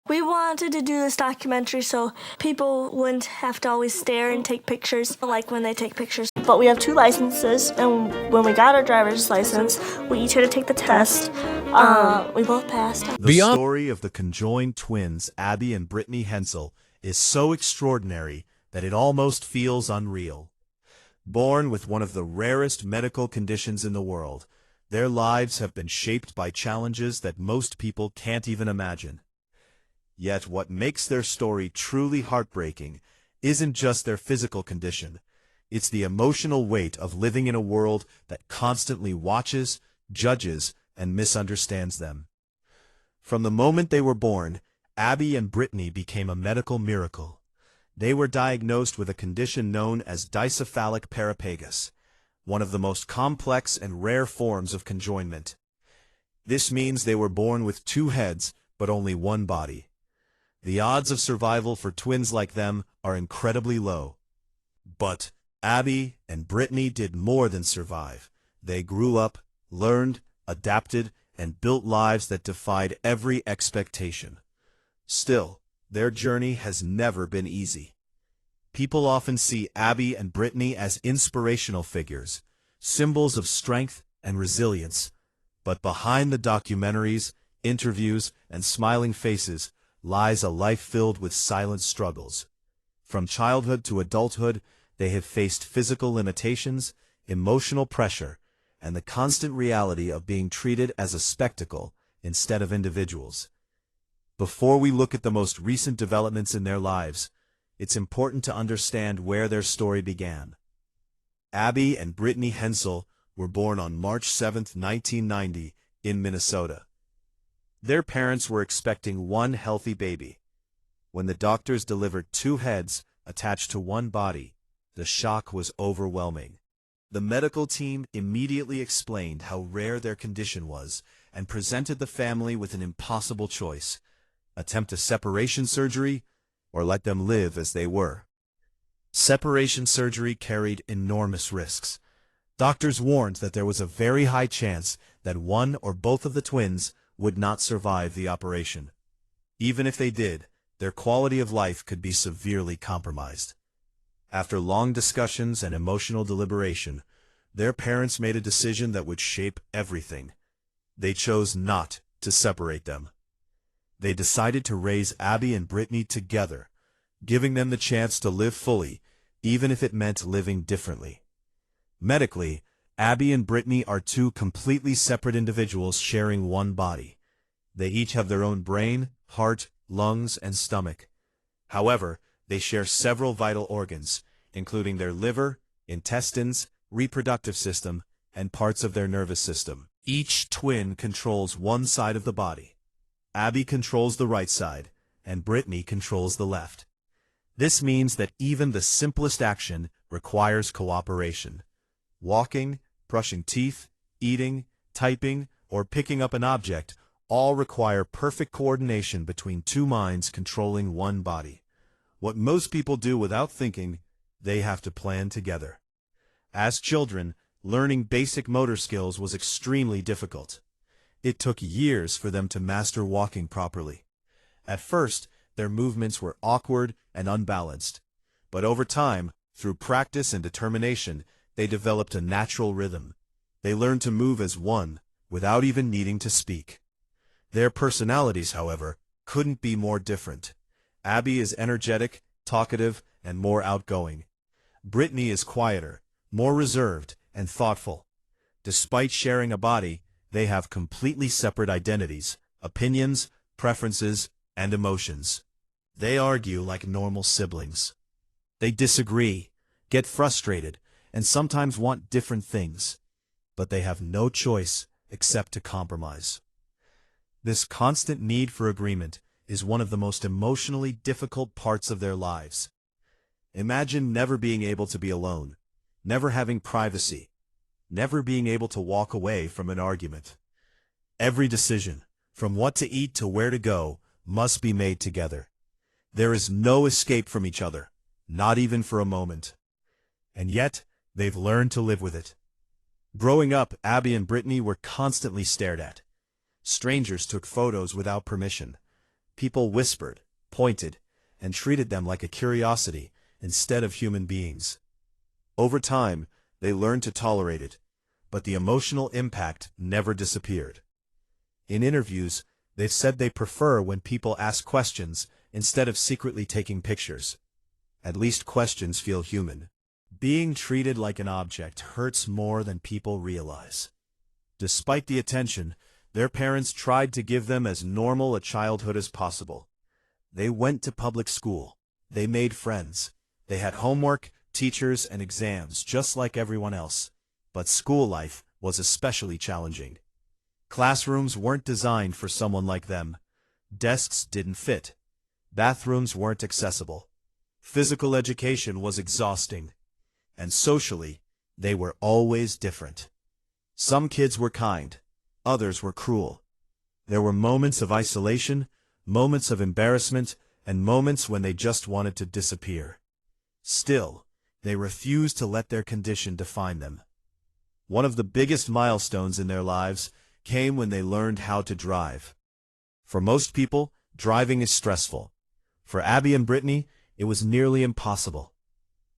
We wanted to do this documentary so people wouldn't have to always stare and take pictures like when they take pictures. But we have 2 licenses, and when we got our driver's license, we each had to take the test. We both passed. The story of the conjoined twins, Abby and Brittany Hensel, is so extraordinary that it almost feels unreal. Born with one of the rarest medical conditions in the world, their lives have been shaped by challenges that most people can't even imagine. Yet what makes their story truly heartbreaking isn't just their physical condition. It's the emotional weight of living in a world that constantly watches, judges, and misunderstands them. From the moment they were born, Abby and Brittany became a medical miracle. They were diagnosed with a condition known as dicephalic parapagus, one of the most complex and rare forms of conjoinment. This means they were born with 2 heads, but only 1 body. The odds of survival for twins like them are incredibly low. But Abby and Brittany did more than survive. They grew up, learned, adapted, and built lives that defied every expectation. Still, their journey has never been easy. People often see Abby and Brittany as inspirational figures, symbols of strength and resilience. But behind the documentaries, interviews, and smiling faces lies a life filled with silent struggles. From childhood to adulthood, they have faced physical limitations, emotional pressure, and the constant reality of being treated as a spectacle instead of individuals. Before we look at the most recent developments in their lives, it's important to understand where their story began. Abby and Brittany Hensel were born on March 7, 1990, in Minnesota. Their parents were expecting 1 healthy baby. When the doctors delivered 2 heads attached to 1 body, the shock was overwhelming. The medical team immediately explained how rare their condition was and presented the family with an impossible choice: attempt a separation surgery or let them live as they were. Separation surgery carried enormous risks. Doctors warned that there was a very high chance that 1 or both of the twins would not survive the operation. Even if they did, their quality of life could be severely compromised. After long discussions and emotional deliberation, their parents made a decision that would shape everything. They chose not to separate them. They decided to raise Abby and Brittany together, giving them the chance to live fully, even if it meant living differently. Medically, Abby and Brittany are 2 completely separate individuals sharing 1 body. They each have their own brain, heart, lungs, and stomach. However, they share several vital organs, including their liver, intestines, reproductive system, and parts of their nervous system. Each twin controls 1 side of the body. Abby controls the right side, and Brittany controls the left. This means that even the simplest action requires cooperation. Walking, brushing teeth, eating, typing, or picking up an object all require perfect coordination between 2 minds controlling 1 body. What most people do without thinking, they have to plan together. As children, learning basic motor skills was extremely difficult. It took years for them to master walking properly. At first, their movements were awkward and unbalanced. But over time, through practice and determination, they developed a natural rhythm. They learned to move as one, without even needing to speak. Their personalities, however, couldn't be more different. Abby is energetic, talkative, and more outgoing. Brittany is quieter, more reserved, and thoughtful. Despite sharing a body, they have completely separate identities, opinions, preferences, and emotions. They argue like normal siblings. They disagree, get frustrated, and sometimes want different things. But they have no choice except to compromise. This constant need for agreement is one of the most emotionally difficult parts of their lives. Imagine never being able to be alone, never having privacy, never being able to walk away from an argument. Every decision, from what to eat to where to go, must be made together. There is no escape from each other, not even for a moment. And yet, they've learned to live with it. Growing up, Abby and Brittany were constantly stared at. Strangers took photos without permission. People whispered, pointed, and treated them like a curiosity instead of human beings. Over time, they learned to tolerate it, but the emotional impact never disappeared. In interviews, they've said they prefer when people ask questions instead of secretly taking pictures. At least questions feel human. Being treated like an object hurts more than people realize. Despite the attention, their parents tried to give them as normal a childhood as possible. They went to public school. They made friends. They had homework, teachers, and exams just like everyone else. But school life was especially challenging. Classrooms weren't designed for someone like them. Desks didn't fit. Bathrooms weren't accessible. Physical education was exhausting. And socially, they were always different. Some kids were kind. Others were cruel. There were moments of isolation, moments of embarrassment, and moments when they just wanted to disappear. Still, they refused to let their condition define them. One of the biggest milestones in their lives came when they learned how to drive. For most people, driving is stressful. For Abby and Brittany, it was nearly impossible.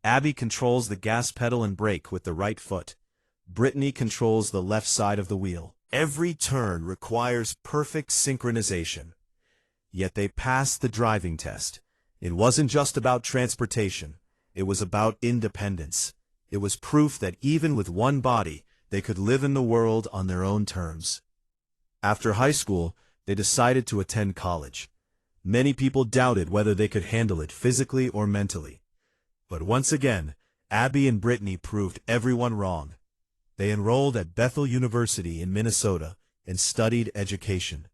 Abby controls the gas pedal and brake with the right foot. Brittany controls the left side of the wheel. Every turn requires perfect synchronization. Yet they passed the driving test. It wasn't just about transportation. It was about independence. It was proof that even with one body, they could live in the world on their own terms. After high school, they decided to attend college. Many people doubted whether they could handle it physically or mentally. But once again, Abby and Brittany proved everyone wrong. They enrolled at Bethel University in Minnesota and studied education.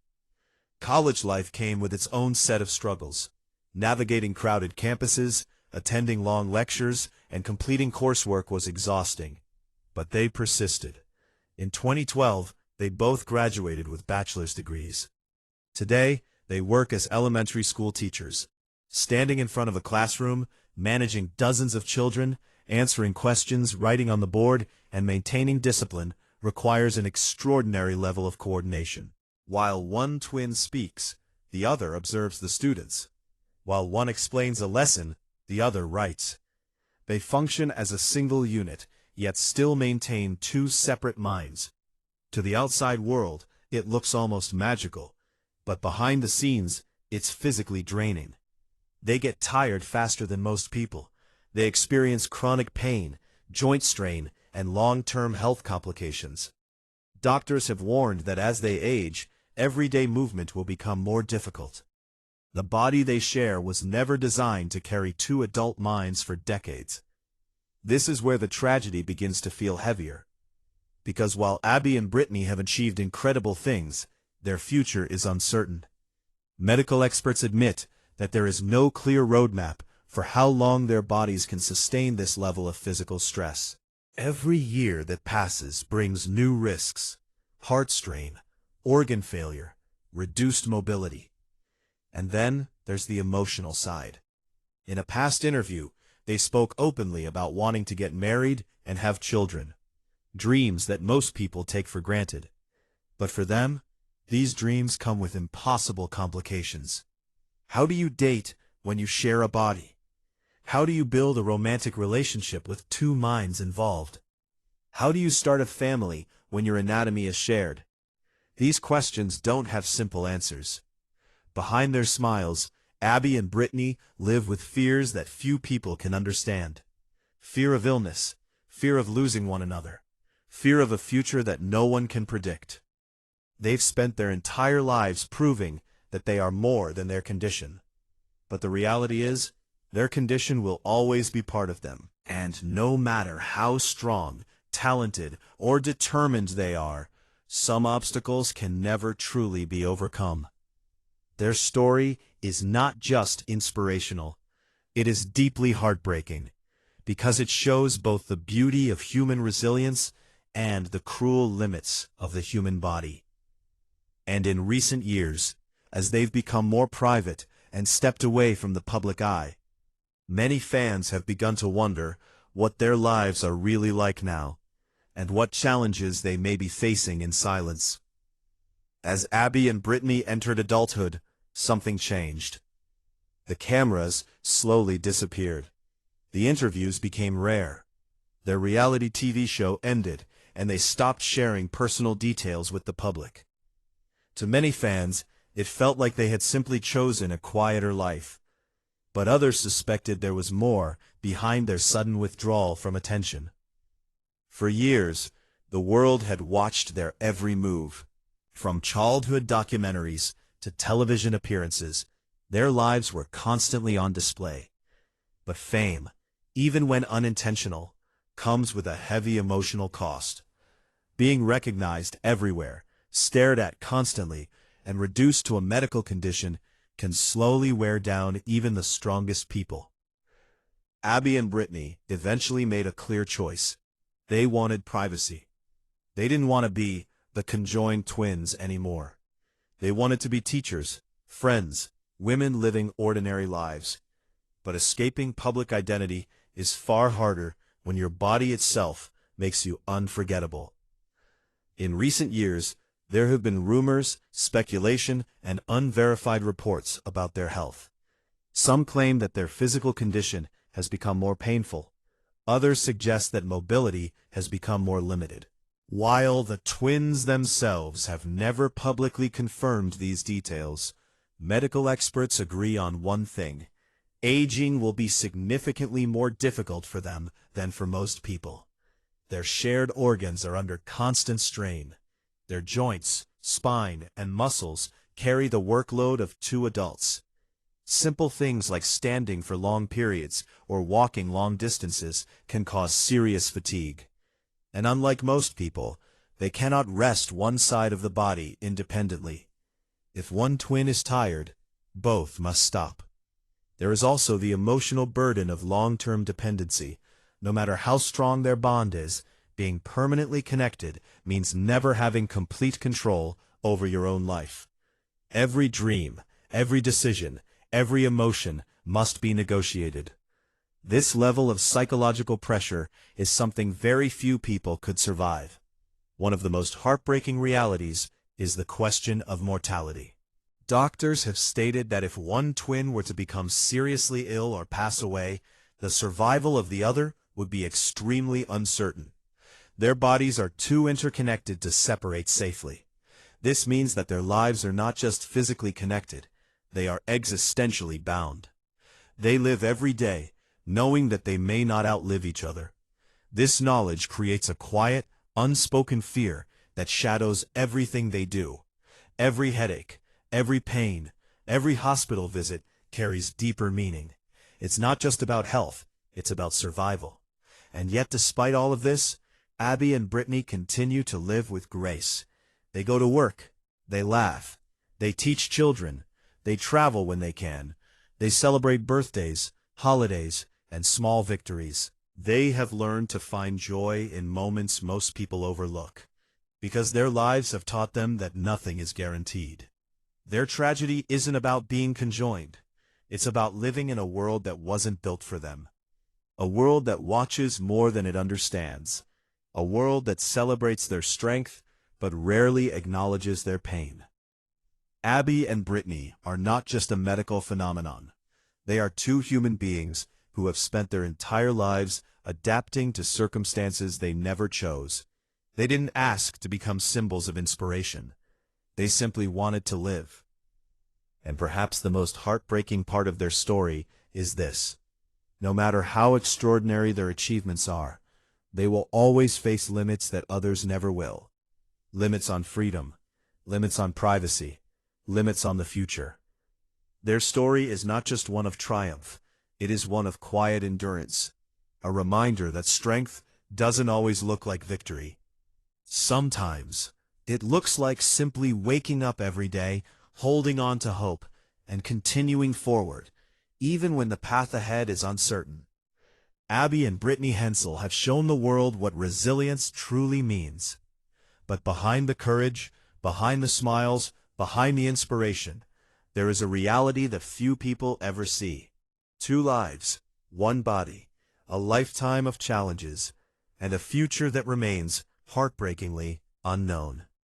College life came with its own set of struggles. Navigating crowded campuses, attending long lectures, and completing coursework was exhausting. But they persisted. In 2012, they both graduated with bachelor's degrees. Today, they work as elementary school teachers, standing in front of a classroom, managing dozens of children, answering questions, writing on the board, and maintaining discipline requires an extraordinary level of coordination. While one twin speaks, the other observes the students. While one explains a lesson, the other writes. They function as a single unit, yet still maintain two separate minds. To the outside world, it looks almost magical, but behind the scenes, it's physically draining. They get tired faster than most people. They experience chronic pain, joint strain, and long-term health complications. Doctors have warned that as they age, everyday movement will become more difficult. The body they share was never designed to carry two adult minds for decades. This is where the tragedy begins to feel heavier. Because while Abby and Brittany have achieved incredible things, their future is uncertain. Medical experts admit that there is no clear roadmap for how long their bodies can sustain this level of physical stress. Every year that passes brings new risks: heart strain, organ failure, reduced mobility. And then there's the emotional side. In a past interview, they spoke openly about wanting to get married and have children, dreams that most people take for granted. But for them, these dreams come with impossible complications. How do you date when you share a body? How do you build a romantic relationship with two minds involved? How do you start a family when your anatomy is shared? These questions don't have simple answers. Behind their smiles, Abby and Brittany live with fears that few people can understand. Fear of illness, fear of losing one another, fear of a future that no one can predict. They've spent their entire lives proving that they are more than their condition. But the reality is, their condition will always be part of them. And no matter how strong, talented, or determined they are, some obstacles can never truly be overcome. Their story is not just inspirational. It is deeply heartbreaking, because it shows both the beauty of human resilience and the cruel limits of the human body. And in recent years, as they've become more private and stepped away from the public eye, many fans have begun to wonder what their lives are really like now, and what challenges they may be facing in silence. As Abby and Brittany entered adulthood, something changed. The cameras slowly disappeared. The interviews became rare. Their reality TV show ended, and they stopped sharing personal details with the public. To many fans, it felt like they had simply chosen a quieter life. But others suspected there was more behind their sudden withdrawal from attention. For years, the world had watched their every move. From childhood documentaries to television appearances, their lives were constantly on display. But fame, even when unintentional, comes with a heavy emotional cost. Being recognized everywhere, stared at constantly, and reduced to a medical condition can slowly wear down even the strongest people. Abby and Brittany eventually made a clear choice. They wanted privacy. They didn't want to be the conjoined twins anymore. They wanted to be teachers, friends, women living ordinary lives. But escaping public identity is far harder when your body itself makes you unforgettable. In recent years, there have been rumors, speculation, and unverified reports about their health. Some claim that their physical condition has become more painful. Others suggest that mobility has become more limited. While the twins themselves have never publicly confirmed these details, medical experts agree on one thing: aging will be significantly more difficult for them than for most people. Their shared organs are under constant strain. Their joints, spine, and muscles carry the workload of two adults. Simple things like standing for long periods or walking long distances can cause serious fatigue. And unlike most people, they cannot rest one side of the body independently. If one twin is tired, both must stop. There is also the emotional burden of long-term dependency. No matter how strong their bond is, being permanently connected means never having complete control over your own life. Every dream, every decision, every emotion must be negotiated. This level of psychological pressure is something very few people could survive. One of the most heartbreaking realities is the question of mortality. Doctors have stated that if one twin were to become seriously ill or pass away, the survival of the other would be extremely uncertain. Their bodies are too interconnected to separate safely. This means that their lives are not just physically connected, they are existentially bound. They live every day, knowing that they may not outlive each other. This knowledge creates a quiet, unspoken fear that shadows everything they do. Every headache, every pain, every hospital visit carries deeper meaning. It's not just about health, it's about survival. And yet, despite all of this, Abby and Brittany continue to live with grace. They go to work, they laugh, they teach children, they travel when they can, they celebrate birthdays, holidays, and small victories. They have learned to find joy in moments most people overlook, because their lives have taught them that nothing is guaranteed. Their tragedy isn't about being conjoined. It's about living in a world that wasn't built for them. A world that watches more than it understands. A world that celebrates their strength, but rarely acknowledges their pain. Abby and Brittany are not just a medical phenomenon. They are two human beings who have spent their entire lives adapting to circumstances they never chose. They didn't ask to become symbols of inspiration. They simply wanted to live. And perhaps the most heartbreaking part of their story is this: no matter how extraordinary their achievements are, they will always face limits that others never will. Limits on freedom, limits on privacy, limits on the future. Their story is not just one of triumph, it is one of quiet endurance, a reminder that strength doesn't always look like victory. Sometimes, it looks like simply waking up every day, holding on to hope, and continuing forward, even when the path ahead is uncertain. Abby and Brittany Hensel have shown the world what resilience truly means. But behind the courage, behind the smiles, behind the inspiration, there is a reality that few people ever see. Two lives, one body, a lifetime of challenges, and a future that remains heartbreakingly unknown.